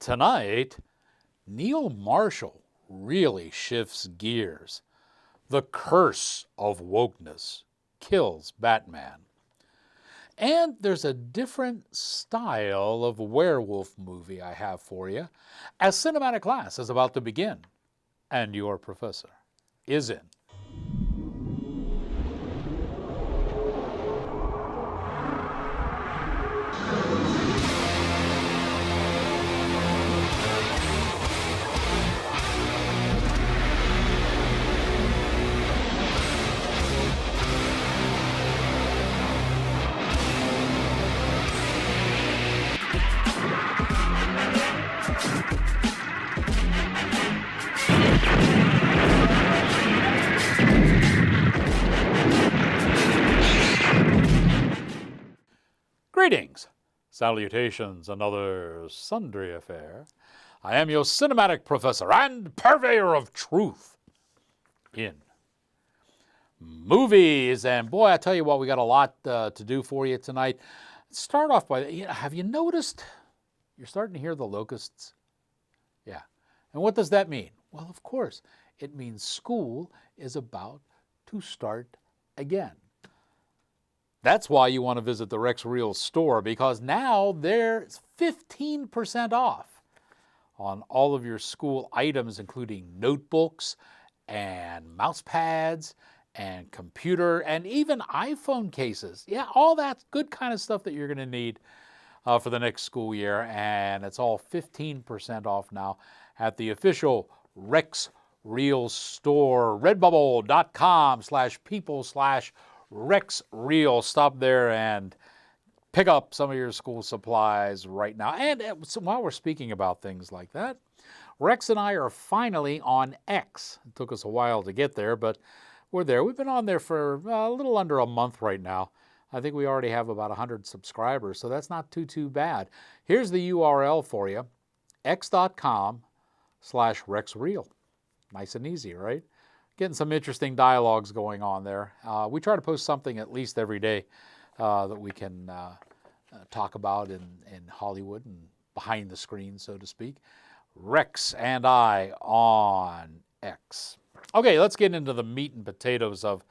Tonight, Neil Marshall really shifts gears. The curse of wokeness kills Batman. And there's a different style of werewolf movie I have for you, as cinematic class is about to begin, and your professor is in. Greetings, salutations, and other sundry affair. I am your cinematic professor and purveyor of truth in movies. And boy, I tell you what, we got a lot to do for you tonight. Start off by, have you noticed you're starting to hear the locusts? Yeah. And what does that mean? Well, of course, it means school is about to start again. That's why you want to visit the Rex Real store, because now there's 15% off on all of your school items, including notebooks and mouse pads and computer and even iPhone cases. Yeah, all that good kind of stuff that you're going to need for the next school year. And it's all 15% off now at the official Rex Real store, redbubble.com/people/Rex Real. Stop there and pick up some of your school supplies right now. And so while we're speaking about things like that, Rex and I are finally on X. It took us a while to get there, but we're there. We've been on there for a little under a month right now. I think we already have about 100 subscribers, so that's not too bad. Here's the URL for you, x.com/RexReal. Nice and easy, right? Getting some interesting dialogues going on there. We try to post something at least every day that we can talk about in Hollywood and behind the screen, so to speak. Rex and I on X. Okay, let's get into the meat and potatoes of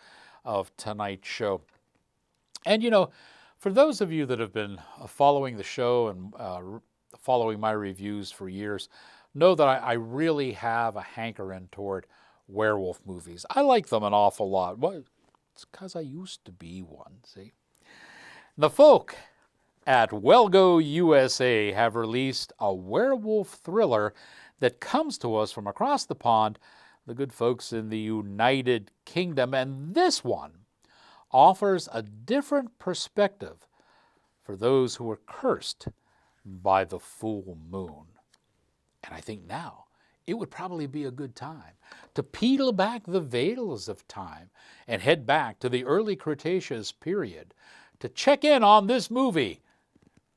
tonight's show. And you know, for those of you that have been following the show and following my reviews for years, know that I really have a hankering toward werewolf movies. I like them an awful lot. Well, it's because I used to be one, see? The folk at Wellgo USA have released a werewolf thriller that comes to us from across the pond, the good folks in the United Kingdom, and this one offers a different perspective for those who are cursed by the full moon. And I think now it would probably be a good time to peel back the veils of time and head back to the early Cretaceous period to check in on this movie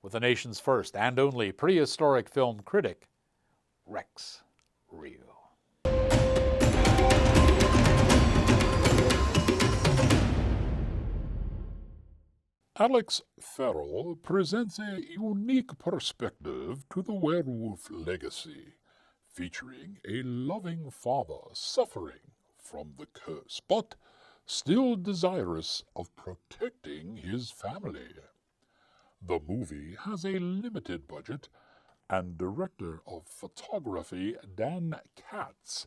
with the nation's first and only prehistoric film critic, Rex Real. Alex Farrell presents a unique perspective to the werewolf legacy, featuring a loving father suffering from the curse, but still desirous of protecting his family. The movie has a limited budget, and director of photography Dan Katz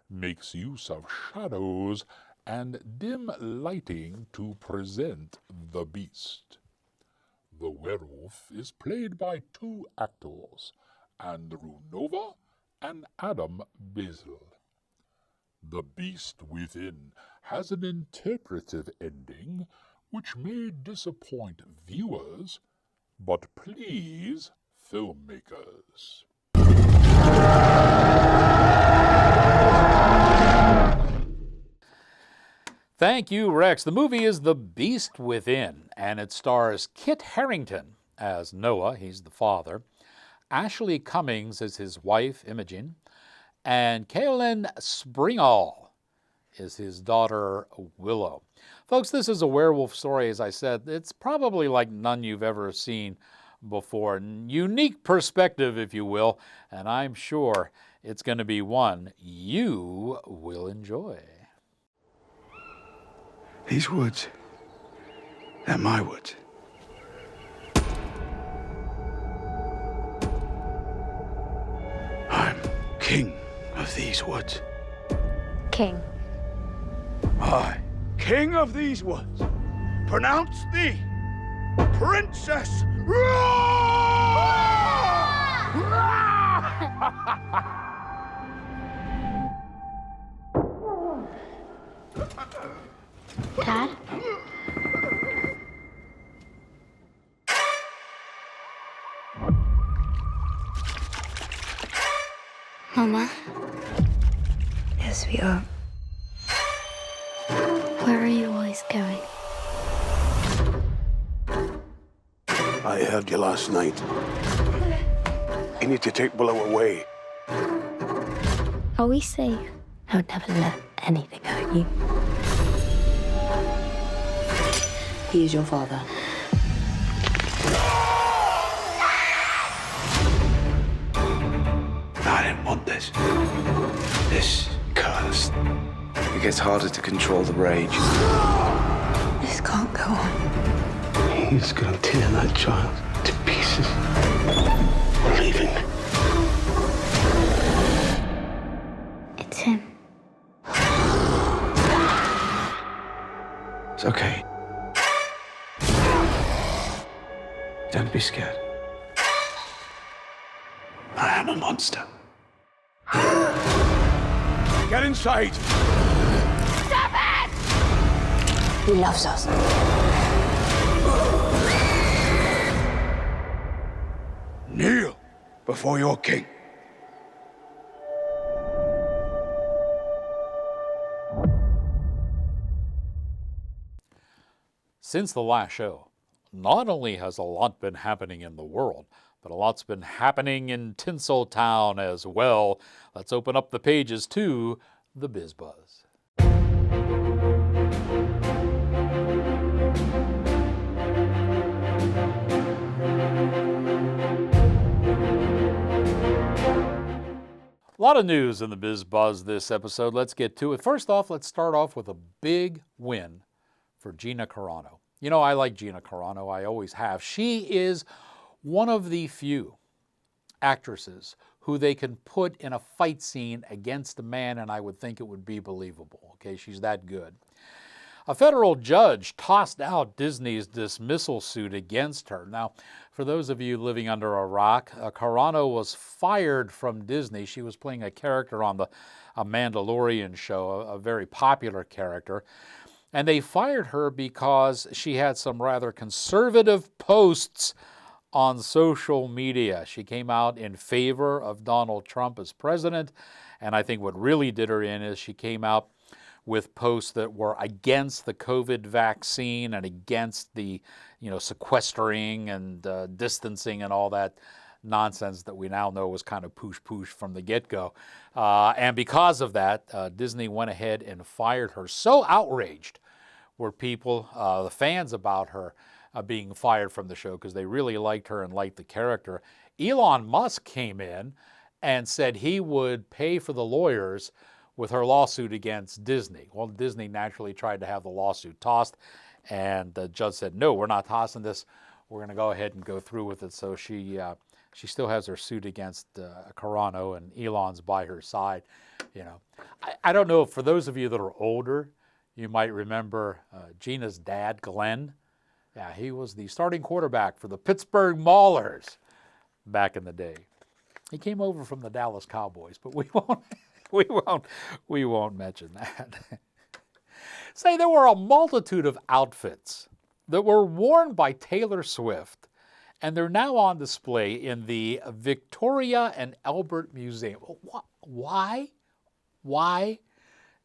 makes use of shadows and dim lighting to present the beast. The werewolf is played by two actors, Andrew Nova and Adam Basil. The beast within has an interpretive ending which may disappoint viewers, but please filmmakers. Thank you, Rex. The movie is The Beast Within, and it stars Kit Harington as Noah, he's the father, Ashley Cummings as his wife, Imogen, and Kaolin Springall is his daughter, Willow. Folks, this is a werewolf story, as I said. It's probably like none you've ever seen before. Unique perspective, if you will, and I'm sure it's going to be one you will enjoy. These woods, they're my woods. I'm king of these woods. King. I, king of these woods, pronounce thee Princess. Dad? Mama? Yes, we are. Where are you always going? I heard you last night. You need to take Willow away. Are we safe? I would never let anything hurt you. He is your father. I didn't want this. This curse. It gets harder to control the rage. This can't go on. He's gonna tear that child to pieces. We're leaving. It's him. It's okay. Don't be scared. I am a monster. Get inside! He loves us. Kneel before your king. Since the last show, not only has a lot been happening in the world, but a lot's been happening in Tinseltown as well. Let's open up the pages to the BizBuzz. A lot of news in the BizBuzz this episode. Let's get to it. First off, let's start off with a big win for Gina Carano. You know, I like Gina Carano. I always have. She is one of the few actresses who they can put in a fight scene against a man, and I would think it would be believable. Okay, she's that good. A federal judge tossed out Disney's dismissal suit against her. Now, for those of you living under a rock, Carano was fired from Disney. She was playing a character on the Mandalorian show, a very popular character. And they fired her because she had some rather conservative posts on social media. She came out in favor of Donald Trump as president, and I think what really did her in is she came out with posts that were against the COVID vaccine and against the, sequestering and distancing and all that nonsense that we now know was kind of push from the get-go. And because of that, Disney went ahead and fired her. So outraged were people, the fans, about her being fired from the show because they really liked her and liked the character. Elon Musk came in and said he would pay for the lawyers with her lawsuit against Disney. Well, Disney naturally tried to have the lawsuit tossed, and the judge said, no, we're not tossing this. We're going to go ahead and go through with it. So she still has her suit against Carano, and Elon's by her side. I don't know, for those of you that are older, you might remember Gina's dad, Glenn. Yeah, he was the starting quarterback for the Pittsburgh Maulers back in the day. He came over from the Dallas Cowboys, but we won't mention that. Say, there were a multitude of outfits that were worn by Taylor Swift, and they're now on display in the Victoria and Albert Museum. Why? Why?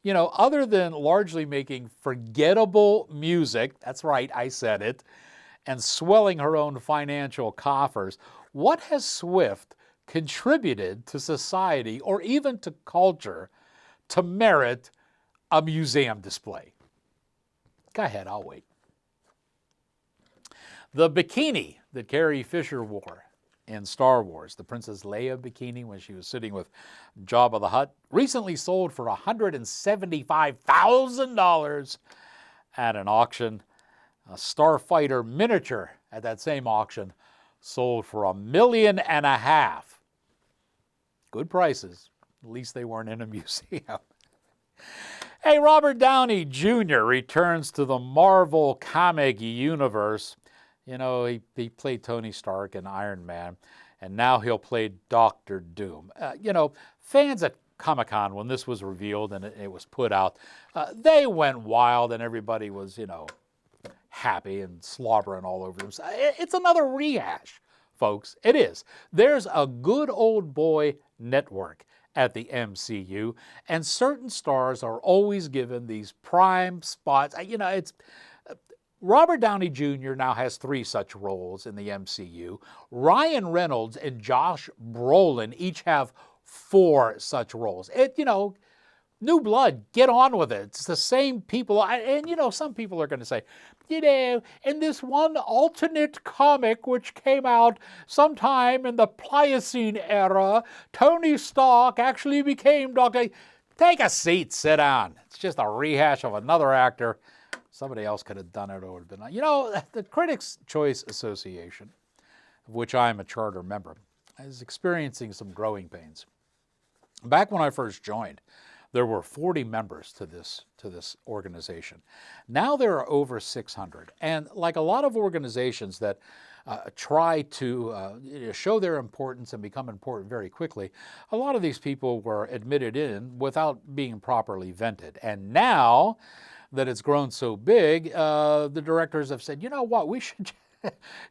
Other than largely making forgettable music, that's right, I said it, and swelling her own financial coffers, what has Swift contributed to society or even to culture to merit a museum display? Go ahead, I'll wait. The bikini that Carrie Fisher wore in Star Wars, the Princess Leia bikini when she was sitting with Jabba the Hutt, recently sold for $175,000 at an auction. A Starfighter miniature at that same auction sold for $1.5 million. Good prices. At least they weren't in a museum. Hey, Robert Downey Jr. returns to the Marvel comic universe. You know, he played Tony Stark in Iron Man, and now he'll play Doctor Doom. You know, fans at Comic-Con, when this was revealed and it was put out, they went wild and everybody was, you know, happy and slobbering all over them. It's another rehash, folks. It is. There's a good old boy network at the MCU, and certain stars are always given these prime spots. You know, it's Robert Downey Jr. now has 3 such roles in the MCU. Ryan Reynolds and Josh Brolin each have 4 such roles. You know, new blood, get on with it. It's the same people. And, you know, some people are going to say, you know, in this one alternate comic which came out sometime in the Pliocene era, Tony Stark actually became Dr. Take a seat, sit down. It's just a rehash of another actor. Somebody else could have done it, or it would have been. You know, the Critics' Choice Association, of which I'm a charter member, is experiencing some growing pains. Back when I first joined, there were 40 members to this organization. Now there are over 600. And like a lot of organizations that try to show their importance and become important very quickly, a lot of these people were admitted in without being properly vetted. And now that it's grown so big, the directors have said, you know what, we should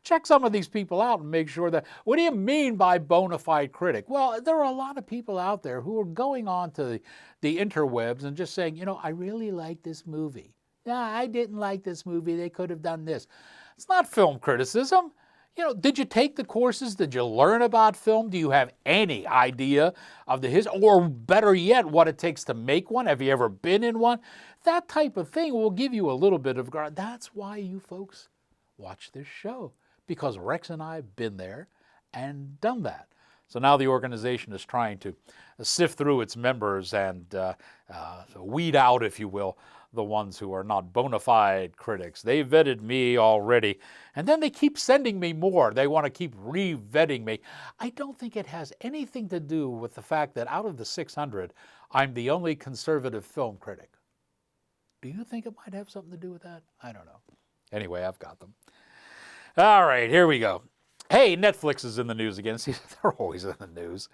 check some of these people out and make sure that, what do you mean by bona fide critic? Well, there are a lot of people out there who are going on to the interwebs and just saying, you know, I really like this movie. Yeah, I didn't like this movie. They could have done this. It's not film criticism. You know, did you take the courses? Did you learn about film? Do you have any idea of the history? Or better yet, what it takes to make one? Have you ever been in one? That type of thing will give you a little bit of guard. That's why you folks watch this show, because Rex and I have been there and done that. So now the organization is trying to sift through its members and weed out, if you will, the ones who are not bona fide critics. They vetted me already, and then they keep sending me more. They want to keep re-vetting me. I don't think it has anything to do with the fact that out of the 600, I'm the only conservative film critic. Do you think it might have something to do with that? I don't know. Anyway, I've got them. All right, here we go. Hey, Netflix is in the news again. See, they're always in the news.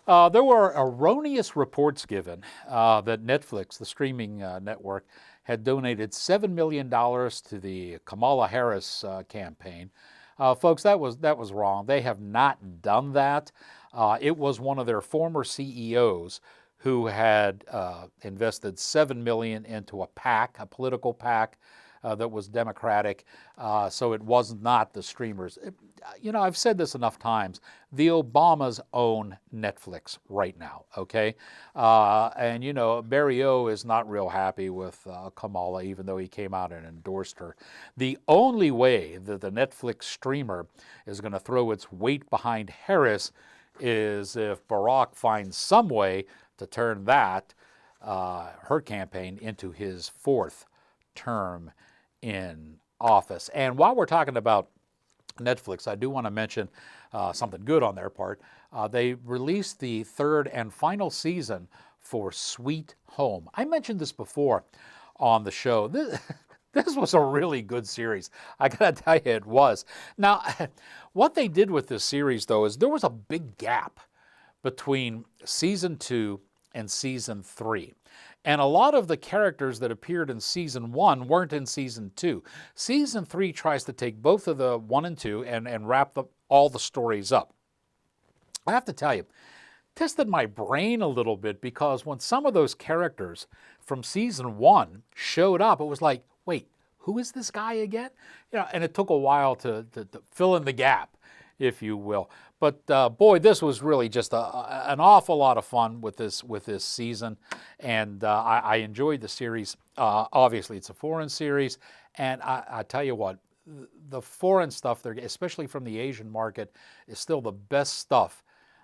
There were erroneous reports given that Netflix, the streaming network, had donated $7 million to the Kamala Harris campaign. Folks, that was wrong. They have not done that. It was one of their former CEOs who had invested $7 million into a PAC, a political PAC, that was Democratic, so it was not the streamers. You know, I've said this enough times. The Obamas own Netflix right now, okay? And, you know, Barry O is not real happy with Kamala, even though he came out and endorsed her. The only way that the Netflix streamer is going to throw its weight behind Harris is if Barack finds some way to turn that, her campaign, into his 4th term in office. And while we're talking about Netflix, I do want to mention something good on their part. They released the 3rd and final season for Sweet Home. I mentioned this before on the show. This was a really good series. I gotta tell you, it was. Now, what they did with this series, though, is there was a big gap between season 2 and season 3. And a lot of the characters that appeared in season 1 weren't in season 2. Season 3 tries to take both of the 1 and 2 and wrap all the stories up. I have to tell you, tested my brain a little bit, because when some of those characters from season 1 showed up, it was like, wait, who is this guy again? You know, and it took a while to fill in the gap, if you will. But boy, this was really just an awful lot of fun with this season, and I enjoyed the series. Obviously, it's a foreign series, and I tell you what, the foreign stuff, especially from the Asian market, is still the best stuff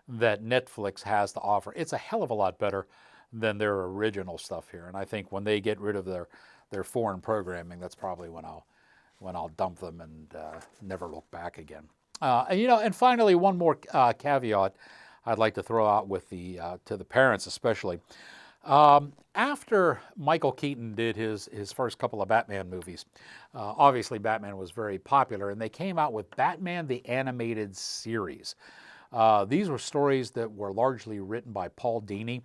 that Netflix has to offer. It's a hell of a lot better than their original stuff here. And I think when they get rid of their foreign programming, that's probably when I'll dump them and never look back again. And finally, one more caveat I'd like to throw out with to the parents especially. After Michael Keaton did his first couple of Batman movies, obviously Batman was very popular, and they came out with Batman the Animated Series. These were stories that were largely written by Paul Dini,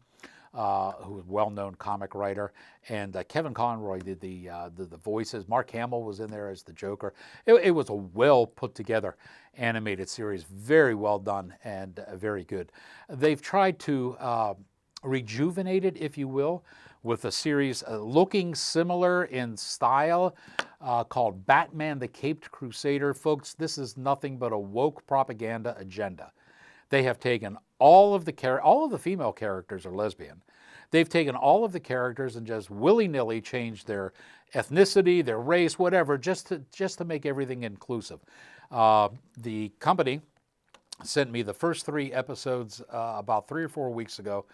who was a well-known comic writer, and Kevin Conroy did the voices. Mark Hamill was in there as the Joker. It was a well put together animated series, very well done and very good. They've tried to rejuvenate it, if you will, with a series looking similar in style called Batman the Caped Crusader. Folks, this is nothing but a woke propaganda agenda. They have taken all of the female characters are lesbian. They've taken all of the characters and just willy-nilly changed their ethnicity, their race, whatever, just to make everything inclusive. The company sent me the first 3 episodes about 3 or 4 weeks ago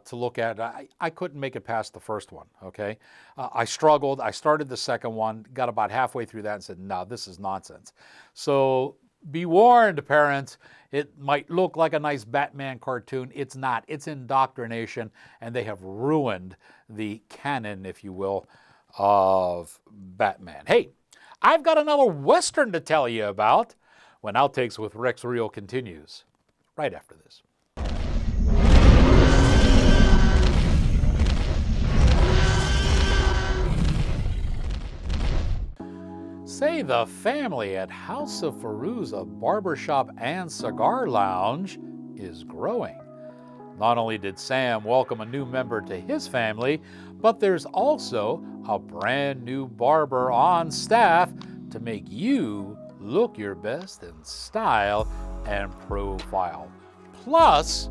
to look at. I couldn't make it past the first one, okay? I struggled. I started the second one, got about halfway through that and said, no, this is nonsense. So be warned, parents. It might look like a nice Batman cartoon. It's not. It's indoctrination, and they have ruined the canon, if you will, of Batman. Hey, I've got another Western to tell you about when Outtakes with Rex Reel continues right after this. Say the family at House of Fairuza Barbershop and Cigar Lounge is growing. Not only did Sam welcome a new member to his family, but there's also a brand new barber on staff to make you look your best in style and profile. Plus,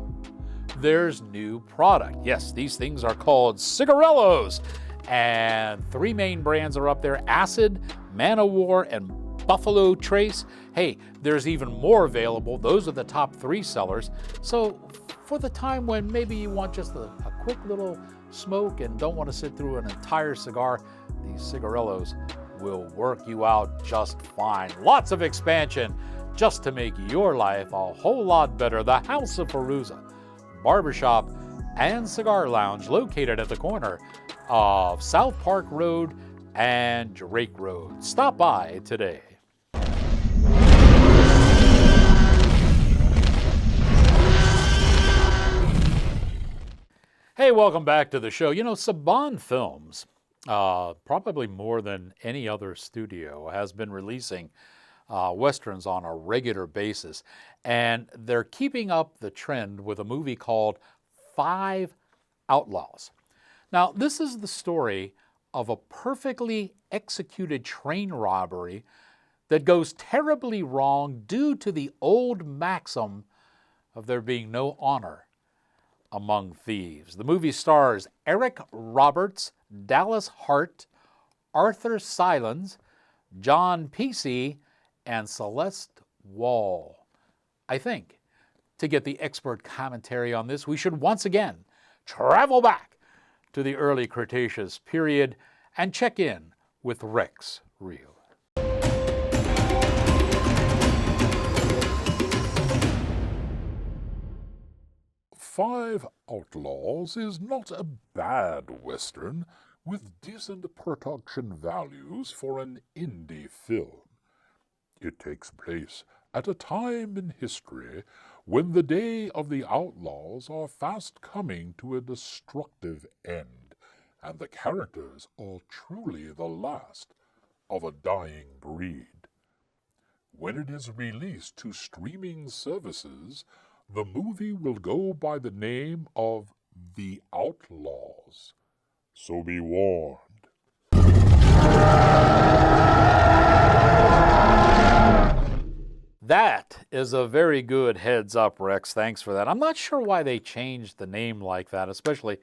there's new product. Yes, these things are called cigarellos. And 3 main brands are up there: Acid, Man O' War, and Buffalo Trace. Hey, there's even more available. Those are the top 3 sellers. So for the time when maybe you want just a quick little smoke and don't want to sit through an entire cigar, these cigarellos will work you out just fine. Lots of expansion just to make your life a whole lot better. The House of Fairuza Barbershop and Cigar Lounge, located at the corner of South Park Road and Drake Road. Stop by today. Hey, welcome back to the show. You know, Saban Films, probably more than any other studio, has been releasing Westerns on a regular basis. And they're keeping up the trend with a movie called Five Outlaws. Now, this is the story of a perfectly executed train robbery that goes terribly wrong due to the old maxim of there being no honor among thieves. The movie stars Eric Roberts, Dallas Hart, Arthur Silens, John Pesci, and Celeste Wall. I think to get the expert commentary on this, we should once again travel back to the early Cretaceous period and check in with Rex Reel. Five Outlaws is not a bad Western with decent production values for an indie film. It takes place at a time in history when the day of the outlaws are fast coming to a destructive end, and the characters are truly the last of a dying breed. When it is released to streaming services, the movie will go by the name of The Outlaws. So be warned. That is a very good heads up, Rex. Thanks for that. I'm not sure why they changed the name like that, especially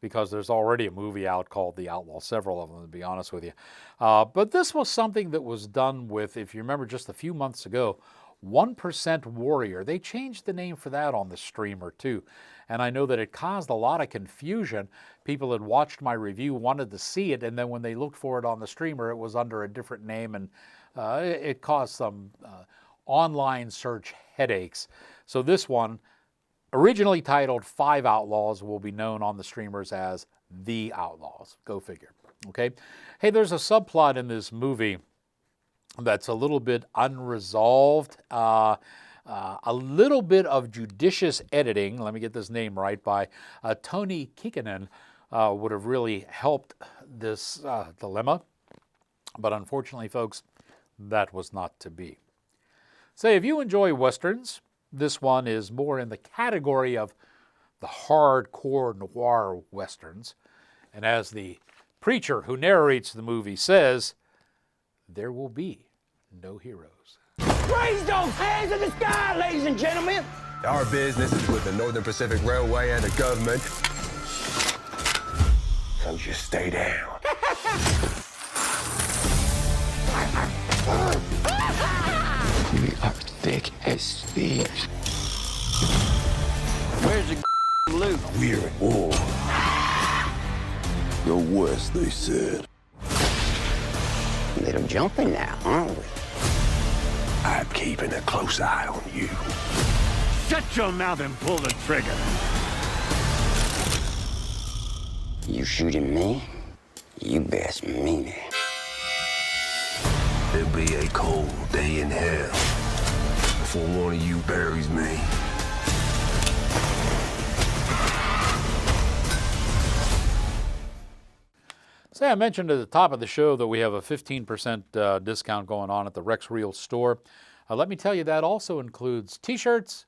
because there's already a movie out called The Outlaw, several of them, to be honest with you. But this was something that was done with, if you remember just a few months ago, 1% Warrior. They changed the name for that on the streamer too. And I know that it caused a lot of confusion. People had watched my review, wanted to see it, and then when they looked for it on the streamer, it was under a different name, and it caused some online search headaches. So this one, originally titled Five Outlaws, will be known on the streamers as The Outlaws. Go figure. Okay. Hey, there's a subplot in this movie that's a little bit unresolved. A little bit of judicious editing, let me get this name right, by Tony Kikkonen would have really helped this dilemma. But unfortunately, folks, that was not to be. Say, if you enjoy Westerns, this one is more in the category of the hardcore noir Westerns. And as the preacher who narrates the movie says, there will be no heroes. Raise those hands in the sky, ladies and gentlemen! Our business is with the Northern Pacific Railway and the government. So just stay down. We are thick as thieves. Where's the loot? We're at war. Go west, they said. Little jumping now, aren't we? I'm keeping a close eye on you. Shut your mouth and pull the trigger. You shooting me? You best mean it. There'll be a cold day in hell before one of you buries me. Say, I mentioned at the top of the show that we have a 15% discount going on at the Rex Reel store. Let me tell you, that also includes t-shirts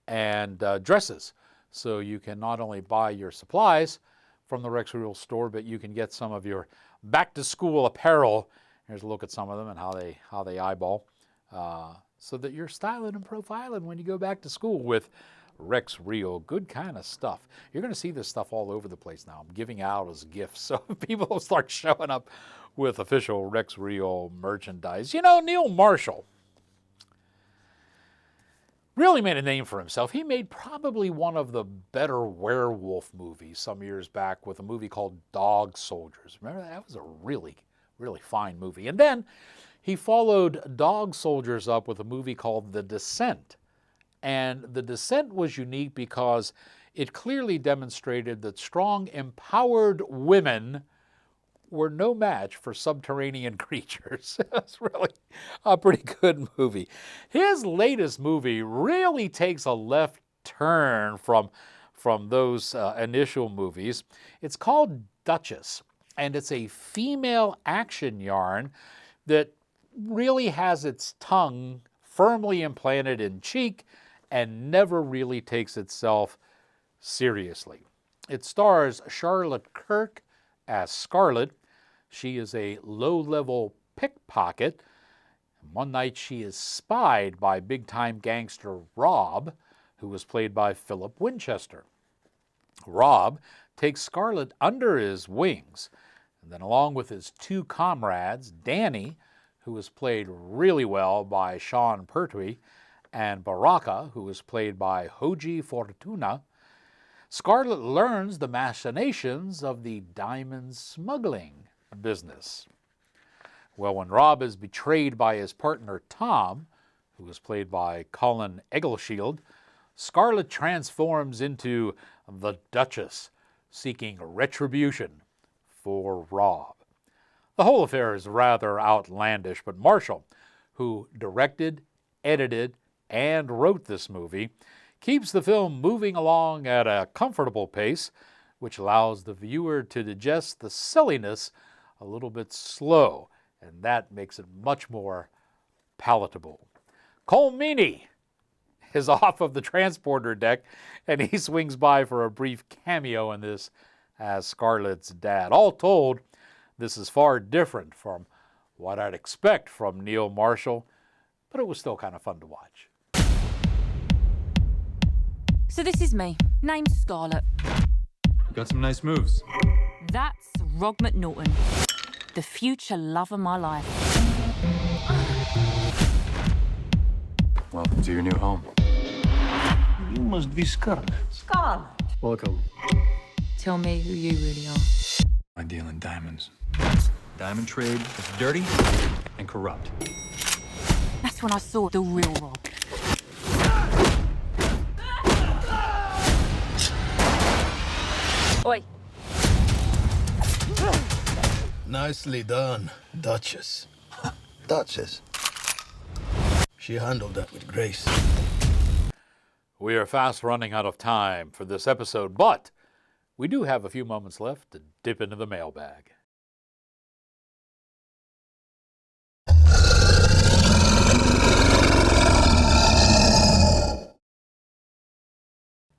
and dresses. So you can not only buy your supplies from the Rex Reel store, but you can get some of your back-to-school apparel. Here's a look at some of them and how they eyeball, so that you're styling and profiling when you go back to school with Rex Reel. Good kind of stuff. You're going to see this stuff all over the place now. I'm giving out as gifts, so people will start showing up with official Rex Reel merchandise. You know, Neil Marshall really made a name for himself. He made probably one of the better werewolf movies some years back with a movie called Dog Soldiers. Remember, that was a really fine movie. And then he followed Dog Soldiers up with a movie called The Descent. And The Descent was unique because it clearly demonstrated that strong, empowered women were no match for subterranean creatures. It's really a pretty good movie. His latest movie really takes a left turn from those initial movies. It's called Duchess, and it's a female action yarn that really has its tongue firmly implanted in cheek and never really takes itself seriously. It stars Charlotte Kirk as Scarlet. She is a low-level pickpocket. One night she is spied by big-time gangster Rob, who was played by Philip Winchester. Rob takes Scarlet under his wings, and then along with his two comrades, Danny, who was played really well by Sean Pertwee, and Baraka, who was played by Hoji Fortuna, Scarlet learns the machinations of the diamond smuggling business. Well, when Rob is betrayed by his partner Tom, who was played by Colin Eggleshield, Scarlet transforms into the Duchess, seeking retribution for Rob. The whole affair is rather outlandish, but Marshall, who directed, edited, and wrote this movie, keeps the film moving along at a comfortable pace, which allows the viewer to digest the silliness a little bit slow, and that makes it much more palatable. Cole Meany is off of the transporter deck, and he swings by for a brief cameo in this as Scarlett's dad. All told, this is far different from what I'd expect from Neil Marshall, but it was still kind of fun to watch. So this is me. Name's Scarlett. Got some nice moves. That's Rog McNaughton, the future love of my life. Welcome to your new home. You must be Scarlet. Scarlet. Welcome. Tell me who you really are. I deal in diamonds. Diamond trade is dirty and corrupt. That's when I saw the real Rog. Oi. Nicely done, Duchess. Duchess. She handled that with grace. We are fast running out of time for this episode, but we do have a few moments left to dip into the mailbag.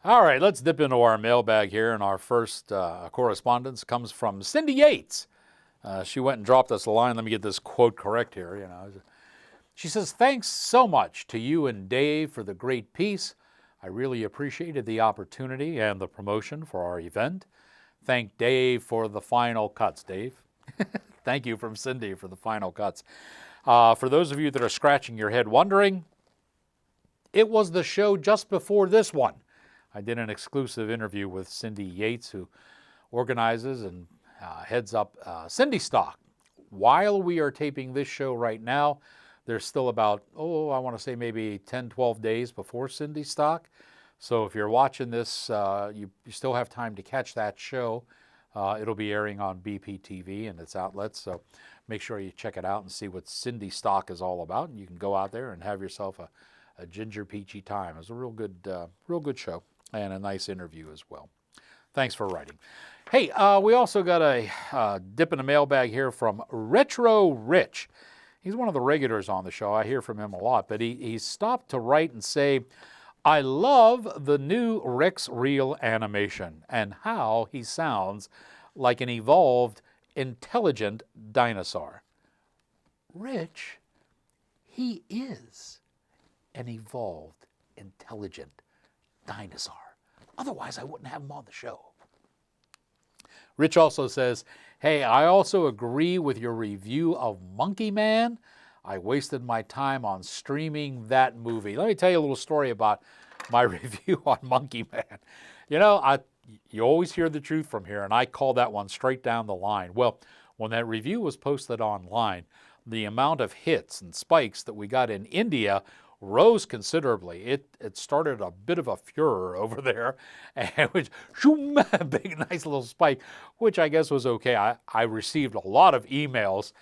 All right, let's dip into our mailbag here, and our first correspondence comes from Cindy Yates. She went and dropped us a line. Let me get this quote correct here. She says, "Thanks so much to you and Dave for the great piece. I really appreciated the opportunity and the promotion for our event. Thank Dave for the final cuts." Dave, thank you from Cindy for the final cuts. For those of you that are scratching your head wondering, it was the show just before this one. I did an exclusive interview with Cindy Yates, who organizes and heads up Cindy Stock. While we are taping this show right now, there's still about, I want to say maybe 10, 12 days before Cindy Stock. So if you're watching this, you still have time to catch that show. It'll be airing on BPTV and its outlets. So make sure you check it out and see what Cindy Stock is all about. And you can go out there and have yourself a ginger peachy time. It's a real good show and a nice interview as well. Thanks for writing. Hey, we also got a dip in the mailbag here from Retro Rich. He's one of the regulars on the show. I hear from him a lot, but he stopped to write and say, "I love the new Rex Reel animation and how he sounds like an evolved, intelligent dinosaur." Rich, he is an evolved, intelligent dinosaur. Otherwise, I wouldn't have him on the show. Rich also says, "Hey, I also agree with your review of Monkey Man. I wasted my time on streaming that movie." Let me tell you a little story about my review on Monkey Man. You always hear the truth from here, and I call that one straight down the line. Well, when that review was posted online, the amount of hits and spikes that we got in India rose considerably. It started a bit of a furor over there, and which big nice little spike, which I guess was okay. I received a lot of emails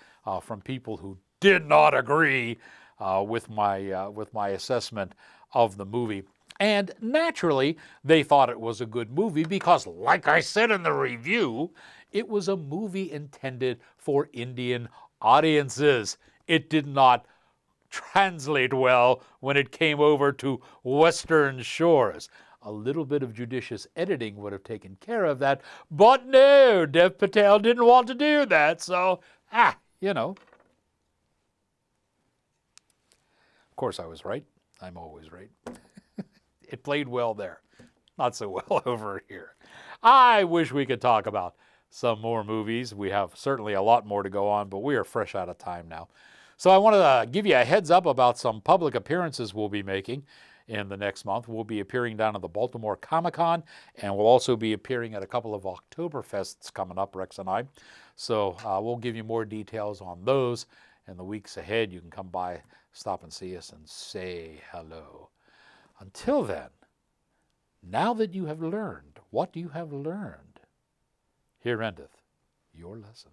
from people who did not agree with my assessment of the movie. And naturally, they thought it was a good movie because, like I said in the review, it was a movie intended for Indian audiences. It did not translate well when it came over to Western shores. A little bit of judicious editing would have taken care of that, but no, Dev Patel didn't want to do that, so, Of course I was right. I'm always right. It played well there. Not so well over here. I wish we could talk about some more movies. We have certainly a lot more to go on, but we are fresh out of time now. So I want to give you a heads up about some public appearances we'll be making in the next month. We'll be appearing down at the Baltimore Comic-Con, and we'll also be appearing at a couple of Oktoberfests coming up, Rex and I. So we'll give you more details on those in the weeks ahead. You can come by, stop and see us, and say hello. Until then, now that you have learned what you have learned, here endeth your lesson.